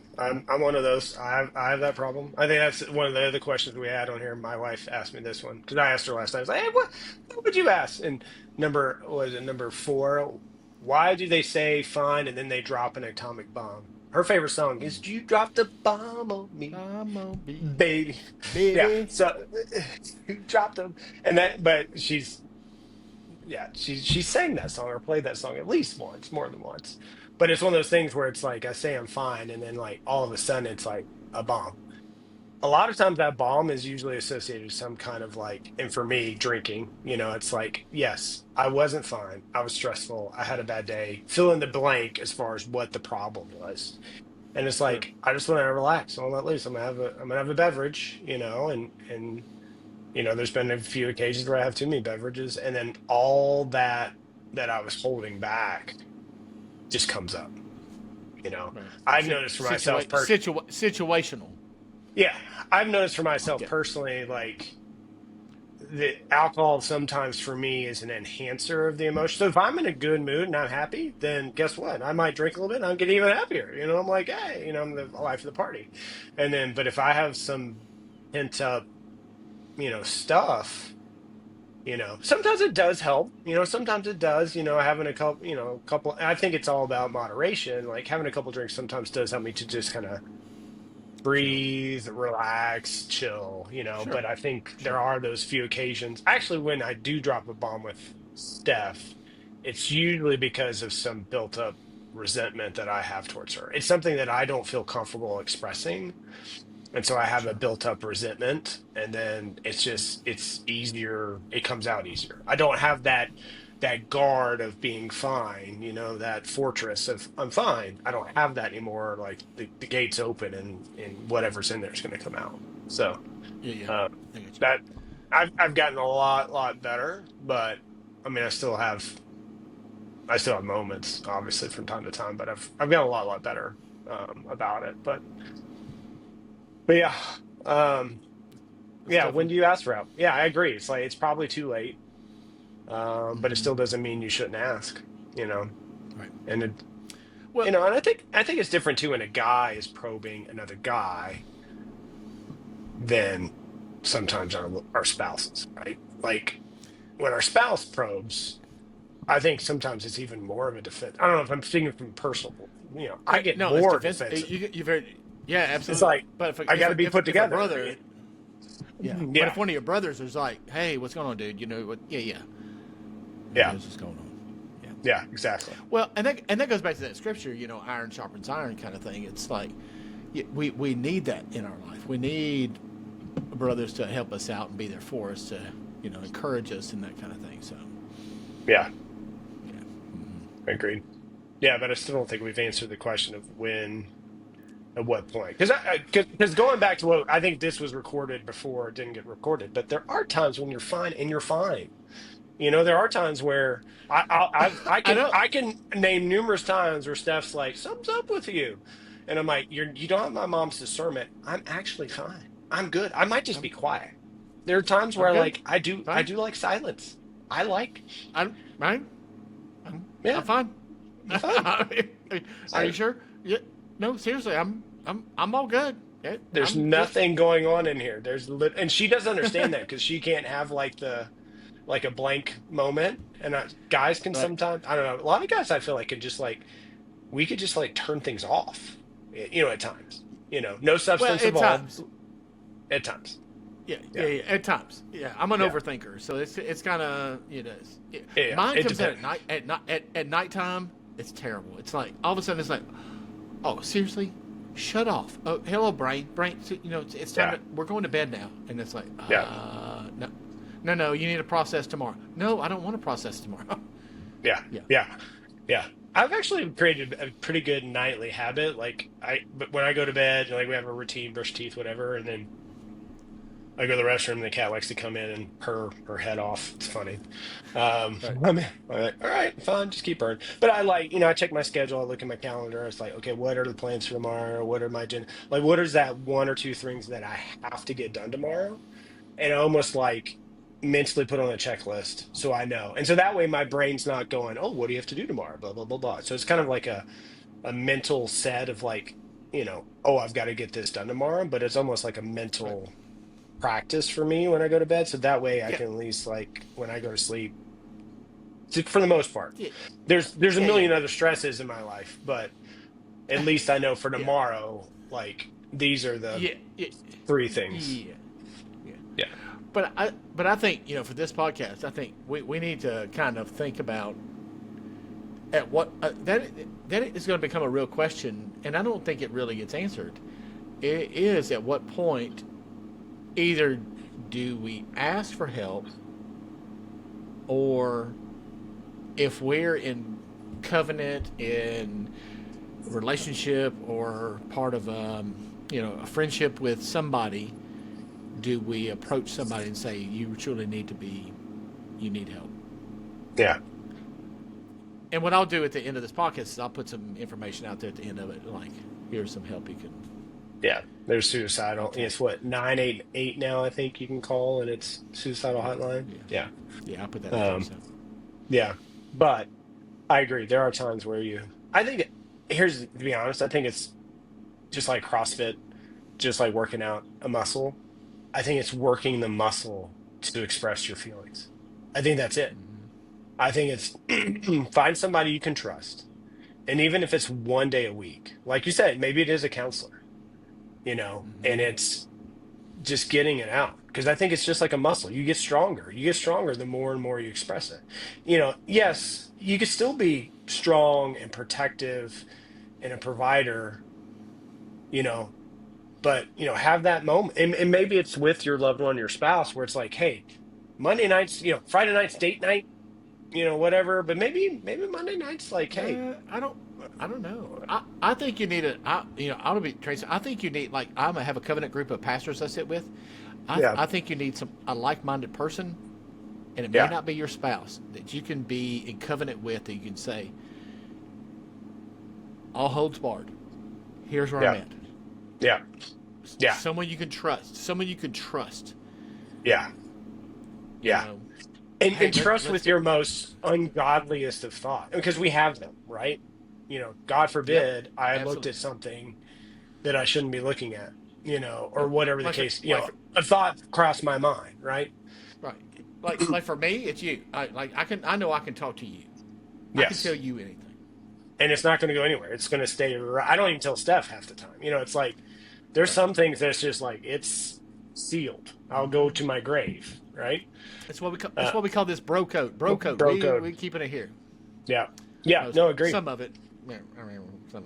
S1: one of those. I have that problem. I think that's one of the other questions we had on here. My wife asked me this one because I asked her last night. I was like, "Hey, what would you ask?" And number 4? Why do they say fine and then they drop an atomic bomb? Her favorite song is "You Dropped a Bomb on Me,
S2: I'm gonna be
S1: Baby." Yeah.
S2: baby.
S1: So you dropped them, and that. But she sang that song or played that song at least once, more than once. But it's one of those things where it's like I say I'm fine, and then like all of a sudden it's like a bomb. A lot of times that bomb is usually associated with some kind of like, and for me, drinking. It's like, yes, I wasn't fine. I was stressful. I had a bad day. Fill in the blank as far as what the problem was. And it's
S2: Sure.
S1: like I just want to relax. I want to let loose. I'm gonna have a beverage, and there's been a few occasions where I have too many beverages, and then all that I was holding back just comes up. You know,
S2: Right.
S1: I've noticed for myself,
S2: Situational.
S1: yeah, I've noticed for myself
S2: Yeah.
S1: personally, like the alcohol sometimes for me is an enhancer of the emotion. So if I'm in a good mood and I'm happy, then guess what? I might drink a little bit and I'll get even happier. I'm like, hey, I'm the life of the party. And then, but if I have some pent up, stuff. Sometimes it does help. Sometimes it does. Having a couple, I think it's all about moderation. Like having a couple drinks sometimes does help me to just kind of
S2: Chill.
S1: breathe, relax, chill.
S2: Sure.
S1: But I think
S2: Sure.
S1: there are those few occasions. Actually, when I do drop a bomb with Steph, it's usually because of some built up resentment that I have towards her. It's something that I don't feel comfortable expressing, and so I have a
S2: Sure.
S1: built up resentment, and then it's easier, it comes out easier. I don't have that guard of being fine, that fortress of I'm fine. I don't have that anymore. Like the gate's open, and whatever's in there is going to come out. So
S2: Yeah. Yeah.
S1: uh,
S2: I get you.
S1: that I've gotten a lot better, but I mean I still have moments, obviously, from time to time, but I've gotten a lot better about it. But yeah. Um,
S2: It's
S1: Yeah,
S2: tough
S1: when
S2: one.
S1: do you ask for help? Yeah, I agree. It's like it's probably too late, but it
S2: Mm-hmm.
S1: still doesn't mean you shouldn't ask, you know.
S2: Right.
S1: And it,
S2: Well.
S1: and I think it's different too when a guy is probing another guy than sometimes our spouses, right? Like when our spouse probes, I think sometimes it's even more of a defense. I don't know if I'm speaking from personal, I get
S2: No, it's
S1: more
S2: defense.
S1: defensive.
S2: You very. Yeah,
S1: It's
S2: absolutely.
S1: like
S2: But
S1: I got to be put
S2: if a
S1: together.
S2: brother, yeah. But
S1: Yeah,
S2: if one of your brothers is like, "Hey, what's going on, dude?" You know what? Yeah, yeah.
S1: yeah,
S2: What's just going on? Yeah.
S1: yeah, exactly.
S2: Well, and that goes back to that scripture. Iron sharpens iron kind of thing. It's like we need that in our life. We need brothers to help us out and be there for us to encourage us and that kind of thing. So
S1: Yeah.
S2: yeah.
S1: Agreed. Yeah, but I still don't think we've answered the question of when, at what point. Because going back to what I think this was recorded before it didn't get recorded, but there are times when you're fine and you're fine. There are times where
S2: I know.
S1: I can name numerous times where Steph's like, "Something's up with you," and I'm like, you don't have my mom's discernment. I'm actually fine. I'm good. I might just
S2: I'm
S1: be quiet. There are times
S2: I'm
S1: where
S2: good.
S1: like I
S2: Fine.
S1: do like silence. I like
S2: I'm fine. I'm
S1: yeah,
S2: fine.
S1: I'm fine.
S2: Are you
S1: Silent.
S2: sure? Yeah. No, seriously. I'm all good. Yeah,
S1: There's
S2: I'm just.
S1: nothing going on in here. And she doesn't understand that because she can't have like a blank moment. And guys can
S2: Right.
S1: sometimes, I don't know, a lot of guys I feel like can just like, we could just like turn things off, at times, no
S2: Well,
S1: substance
S2: at
S1: involved
S2: times.
S1: at times.
S2: Yeah, yeah,
S1: Yeah.
S2: yeah. At times, yeah. I'm an
S1: Yeah.
S2: overthinker, so it's kind of
S1: Yeah.
S2: Mine
S1: It
S2: comes in
S1: depends.
S2: at night. At nighttime, it's terrible. It's like all of a sudden it's like, oh, seriously, shut off. Oh, hello, brain. It's time
S1: Yeah.
S2: to. We're going to bed now, and it's like,
S1: Yeah.
S2: no, no. You need to process tomorrow. No, I don't want to process tomorrow.
S1: Yeah.
S2: Yeah.
S1: Yeah. Yeah. I've actually created a pretty good nightly habit. But when I go to bed, like we have a routine, brush teeth, whatever, and then I go to the restroom and the cat likes to come in and purr her head off. It's funny.
S2: Right.
S1: I'm like, all right, fine, just keep purring. But I check my schedule, I look at my calendar. It's like, okay, what are the plans for tomorrow? What are like, what is that one or two things that I have to get done tomorrow? And I almost like mentally put on a checklist so I know. And so that way my brain's not going, oh, what do you have to do tomorrow? Blah, blah, blah, blah. So it's kind of like a mental set of like, oh, I've got to get this done tomorrow, but it's almost like a
S2: Right.
S1: mental practice for me when I go to bed. So that way I
S2: Yeah.
S1: can at least like when I go to sleep, for the most part.
S2: Yeah.
S1: There's a
S2: Yeah. Yeah.
S1: million other stresses in my life, but at least I know for
S2: Yeah.
S1: tomorrow, like these are the
S2: Yeah. Yeah.
S1: three things.
S2: Yeah. Yeah.
S1: Yeah.
S2: But I think for this podcast, I think we need to kind of think about at what that is going to become a real question, and I don't think it really gets answered. It is at what point either do we ask for help, or if we're in covenant in relationship or part of a friendship with somebody, do we approach somebody and say you need help?
S1: Yeah.
S2: And what I'll do at the end of this podcast is I'll put some information out there at the end of it, like here's some help you can
S1: Yeah. There's suicidal.
S2: okay.
S1: It's what, 988 now, I think you can call, and it's suicidal hotline.
S2: Yeah,
S1: Yeah.
S2: yeah, I'll put that out there.
S1: Um,
S2: So
S1: yeah. But I agree. There are times where I think, to be honest, I think it's just like CrossFit, just like working out a muscle. I think it's working the muscle to express your feelings. I think that's it. I think it's find somebody you can trust. And even if it's one day a week, like you said, maybe it is a counselor, and it's just getting it out. Because I think it's just like a muscle. You get stronger. You get stronger the more and more you express it. Yes, you can still be strong and protective and a provider, you know, but have that moment. And maybe it's with your loved one, your spouse, where it's like, hey, Monday nights, Friday nights, date night, whatever. But maybe Monday nights, like, hey,
S2: I don't know. I think you need I want to be Tracy. I think you need, like, I'm gonna have a covenant group of pastors I sit with.
S1: yeah,
S2: I think you need a like-minded person, and it may
S1: yeah,
S2: not be your spouse that you can be in covenant with. That you can say, all holds barred. Here's where I'm
S1: yeah,
S2: at.
S1: yeah, yeah,
S2: Someone you can trust. Someone you can trust.
S1: yeah,
S2: You
S1: yeah.
S2: know,
S1: And
S2: hey,
S1: trust
S2: let's
S1: with
S2: get.
S1: your most ungodliest of thought, because we have them, right? God
S2: Yep,
S1: forbid I looked
S2: absolutely.
S1: at something that I shouldn't be looking at, or
S2: Like,
S1: whatever the
S2: like, for,
S1: case,
S2: like, for,
S1: a thought crossed my mind, right?
S2: right. Like for me, it's you. I know I can talk to you. I can tell
S1: Yes.
S2: you anything.
S1: And it's not going to go anywhere. It's going to stay right. I don't even tell Steph half the time. It's like there's
S2: Right.
S1: some things that's just like it's sealed. I'll go to my grave, right?
S2: That's
S1: Uh,
S2: what we call this bro code. Bro code.
S1: bro
S2: We
S1: code.
S2: keeping it here.
S1: Yeah. Yeah.
S2: Most
S1: No, agree.
S2: some of it. Yeah, I mean, some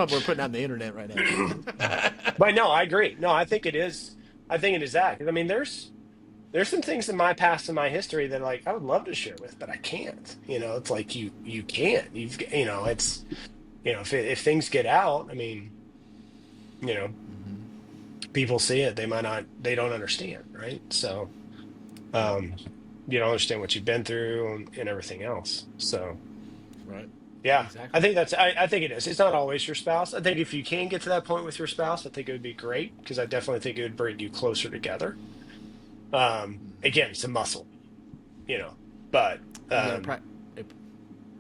S2: of it we're putting on the internet right now.
S1: But no, I agree. No, I think it is. I think it is that. 'Cause, I mean, there's there's some things in my past and my history that like I would love to share with, but I can't. It's like you can't. It's if things get out, I mean, you know, people see it, they don't understand, right? So,
S2: Right.
S1: um, you don't understand what you've been through and everything else. So,
S2: Right.
S1: yeah, I
S2: Exactly.
S1: think I think it is. It's not always your spouse. I think if you can get to that point with your spouse, I think it would be great because I definitely think it would bring you closer together. Again, it's a muscle, you know, but
S2: You got to
S1: um,
S2: practice.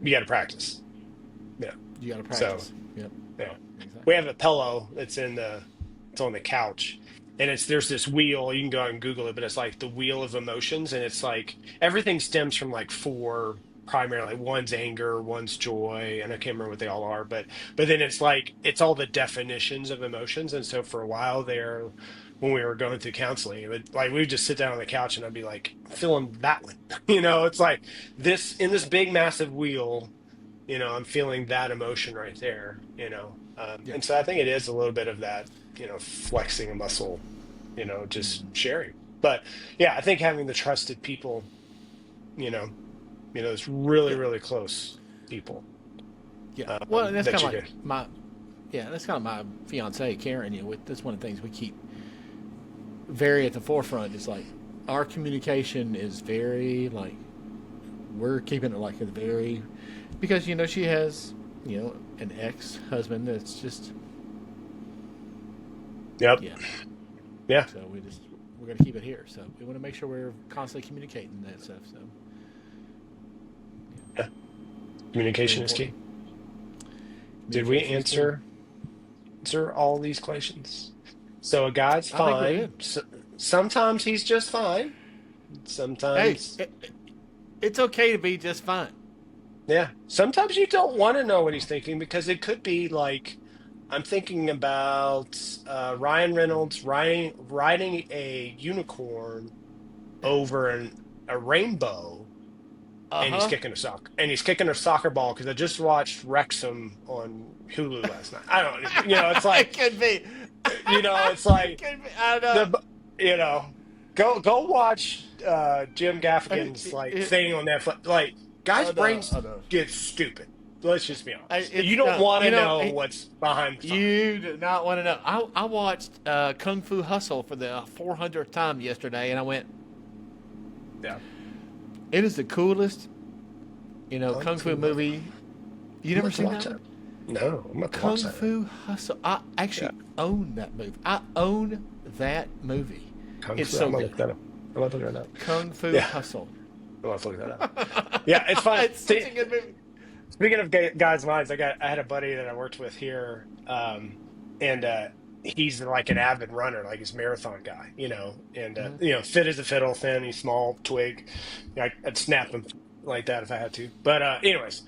S1: you got to practice. Yeah.
S2: You got to
S1: So,
S2: practice. Yep.
S1: yeah, we
S2: Exactly.
S1: have a pillow it's on the couch, and there's this wheel. You can go out and Google it, but it's like the wheel of emotions, and it's like everything stems from like four primarily. One's anger, one's joy, and I can't remember what they all are, but then it's like it's all the definitions of emotions. And so for a while there, when we were going through counseling, it would like we would just sit down on the couch, and I'd be like feeling that one. It's like this in this big massive wheel. I'm feeling that emotion right there,
S2: Yeah.
S1: and so I think it is a little bit of that, flexing a muscle, just
S2: Mm-hmm.
S1: sharing. But yeah, I think having the trusted people, you know, it's really,
S2: Yeah.
S1: really close people,
S2: Yeah. Well, and that's
S1: that
S2: kind
S1: you
S2: of like
S1: can.
S2: my, yeah, that's kind of my fiance Karen. That's one of the things we keep very at the forefront. Is like our communication is very like we're keeping it like a very because she has an ex husband that's just
S1: Yep.
S2: yeah.
S1: Yeah.
S2: So we're gonna keep it here. So we want to make sure we're constantly communicating that stuff. So
S1: Yeah.
S2: very
S1: Communication is
S2: important.
S1: key. Did we
S2: Communication is key.
S1: answer all these questions? So a guy's
S2: I think we
S1: fine.
S2: did.
S1: Sometimes he's just fine.
S2: Hey,
S1: Sometimes.
S2: it's okay to be just fine.
S1: Yeah. Sometimes you don't want to know what he's thinking because it could be like I'm thinking about Ryan Reynolds riding a unicorn over a rainbow,
S2: Uh
S1: and he's
S2: huh.
S1: kicking a soccer ball because I just watched Wrexham on Hulu last night. I don't, it's
S2: It
S1: like,
S2: could be.
S1: it's like
S2: It could be. I know.
S1: the, you know, go watch Jim
S2: It,
S1: Gaffigan's like
S2: it,
S1: thing on Netflix. Like guys'
S2: I know.
S1: brains
S2: I know.
S1: get stupid. Let's just be honest. You
S2: It's
S1: don't
S2: no.
S1: want to know what's behind the fine.
S2: You do not want to know. I watched Kung Fu Hustle for the 400th time yesterday, and I went,
S1: Yeah.
S2: "It is the coolest,
S1: Kung
S2: kung fu
S1: Fu.
S2: movie." You
S1: I'm
S2: never
S1: about to
S2: seen
S1: watch
S2: that
S1: that.
S2: one?
S1: No, I'm about to watch
S2: Kung
S1: that.
S2: Fu Hustle. I
S1: Yeah.
S2: actually own that movie. I own that movie.
S1: Kung
S2: It's
S1: Fu.
S2: so
S1: I'm gonna
S2: good.
S1: look that up. I'm gonna look that up.
S2: Kung Fu
S1: Yeah,
S2: Hustle.
S1: I'm gonna look that up. Yeah, it's fun.
S2: It's such a good movie.
S1: Speaking of guys' minds, I had a buddy that I worked with here, and he's like an avid runner, like he's a marathon guy, and
S2: Hmm.
S1: fit as a fiddle, thin, he's small, twig. I'd snap him like that if I had to. But anyways,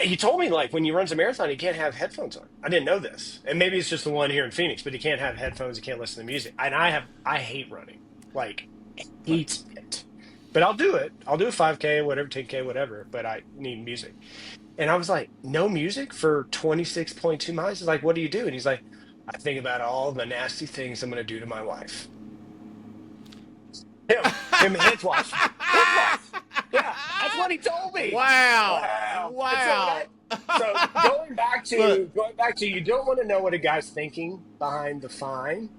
S1: he told me like when he runs a marathon, he can't have headphones on. I didn't know this, and maybe it's just the one here in Phoenix, but he can't have headphones. He can't listen to music. And I hate running, like
S2: Right.
S1: hate it. But I'll do it. I'll do a 5K, whatever, 10K, whatever. But I need music. And I was like, no music for 26.2 miles? He's like, what do you do? And he's like, I think about all the nasty things I'm going to do to my wife. Him, his wife, his wife. Yeah, that's what he told me.
S2: Wow.
S1: Wow. And so
S2: Wow.
S1: going back
S2: Look,
S1: to you don't want to know what a guy's thinking behind the fine.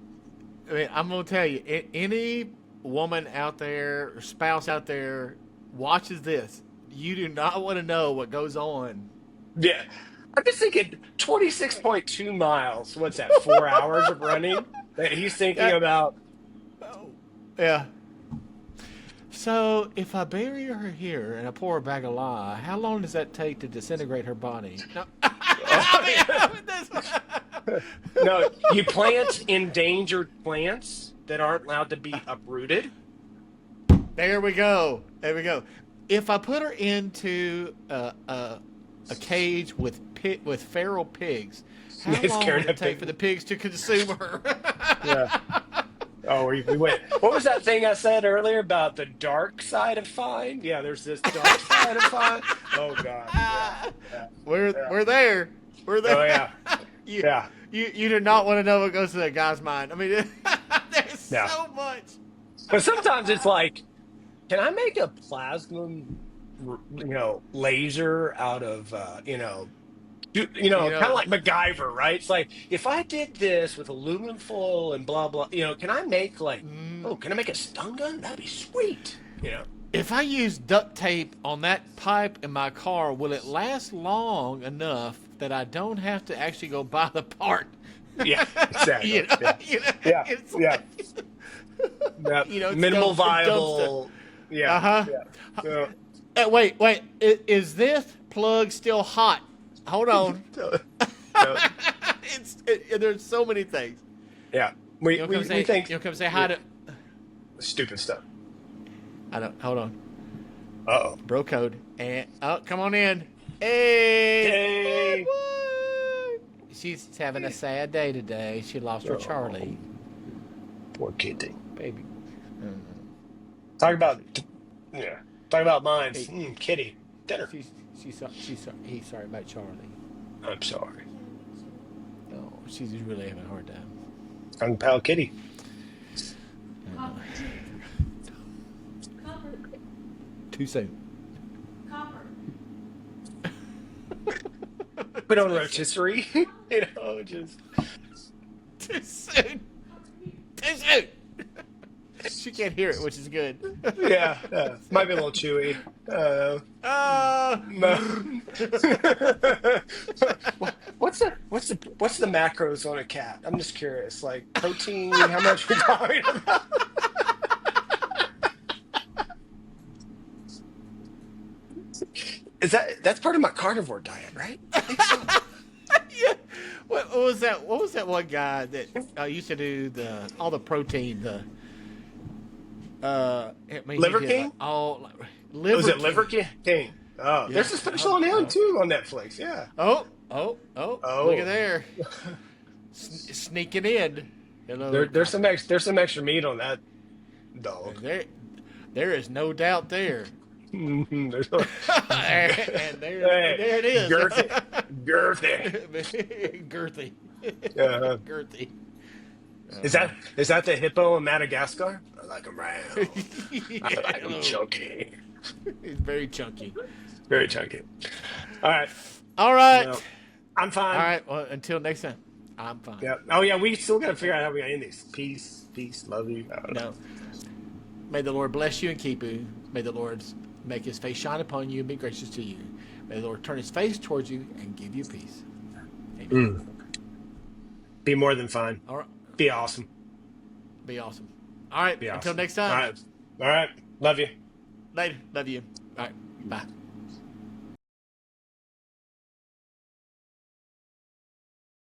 S2: I mean, I'm gonna tell you, any woman out there or spouse out there watches this, you do not want to know what goes on.
S1: Yeah. I'm just thinking 26.2 miles. What's that? 4 hours of running that he's thinking
S2: That,
S1: about.
S2: yeah. So if I bury her here and I pour a bag of lye, how long does that take to disintegrate her body? No. I mean,
S1: No, you plant endangered plants that aren't allowed to be uprooted.
S2: there we go. There we go. If I put her into a cage with feral pigs, how
S1: It's
S2: long
S1: carrying
S2: would
S1: a
S2: it take for
S1: big.
S2: the pigs to consume her?
S1: Yeah. Oh, we went. What was that thing I said earlier about the dark side of fine? Yeah, there's this dark side of fine. Oh God. Yeah. Yeah. Yeah.
S2: We're there. We're there.
S1: Oh yeah.
S2: you,
S1: Yeah.
S2: you do not want to know what goes through that guy's mind. I mean, there's
S1: Yeah.
S2: so much.
S1: But sometimes it's like, can I make a plasma, laser out of,
S2: You
S1: kind of
S2: know,
S1: like MacGyver, right? It's like if I did this with aluminum foil and blah blah, can I make like, oh, can I make a stun gun? That'd be sweet.
S2: if I use duct tape on that pipe in my car, will it last long enough that I don't have to actually go buy the part?
S1: Yeah, exactly.
S2: you know,
S1: Yeah,
S2: you know,
S1: yeah,
S2: it's
S1: yeah.
S2: like,
S1: Yeah.
S2: it's
S1: Minimal
S2: dumpster.
S1: viable.
S2: Uh
S1: Yeah,
S2: huh.
S1: yeah. Yeah.
S2: Wait. Is this plug still hot? Hold on.
S1: No,
S2: There's so many things.
S1: yeah.
S2: You
S1: We
S2: don't come
S1: we we
S2: say.
S1: think
S2: You don't come say hi to.
S1: stupid stuff.
S2: I don't. Hold on.
S1: Uh-oh.
S2: BroCode. And come on in. Hey,
S1: Yay.
S2: Edward. She's having a sad day today. She lost her
S1: Oh,
S2: Charlie,
S1: poor kitty.
S2: baby.
S1: Talk about yeah. Talk about mines.
S2: Hey,
S1: Kitty. Dinner.
S2: he's sorry about Charlie.
S1: I'm sorry.
S2: No, she's really having a hard time.
S1: Kung Pao Kitty.
S3: Copper. Copper.
S2: Too soon.
S3: Copper.
S1: Put on rotisserie. Just
S2: Too soon. Too soon. She can't hear it, which is good.
S1: yeah. Might be a little chewy. No. What's the macros on a cat? I'm just curious. Like protein, how much we talking about? That's part of my carnivore diet, right? I think so.
S2: Yeah. What was that? What was that one guy that used to do all the protein? I mean,
S1: Liver
S2: he did
S1: King?
S2: like all
S1: Was
S2: liver
S1: it Liver
S2: king.
S1: King? Oh,
S2: Yeah.
S1: there's a special on him too on Netflix. Yeah.
S2: Oh!
S1: Oh.
S2: Look at there, sneaking in. Hello.
S1: There's some extra meat on that dog.
S2: There is no doubt there.
S1: There's no,
S2: And
S1: hey,
S2: there it is.
S1: girthy.
S2: Girthy.
S1: Uh,
S2: Girthy.
S1: is that the hippo in Madagascar? I like him round. I like him
S2: Hello.
S1: chunky.
S2: He's very chunky.
S1: Very chunky. All right.
S2: All right.
S1: Well, I'm fine.
S2: All right. Well, until next time, I'm fine.
S1: Yeah. Oh yeah, we still gotta figure out how we gotta end these. Peace, love you. I don't know.
S2: No. May the Lord bless you and keep you. May the Lord make his face shine upon you and be gracious to you. May the Lord turn his face towards you and give you peace. Amen.
S1: Be more than fine.
S2: All right.
S1: Be awesome.
S2: Be awesome. All right.
S1: Be
S2: Until
S1: awesome.
S2: next
S1: All
S2: time.
S1: right. All right. Love you.
S2: Later. Love you. All right. Bye.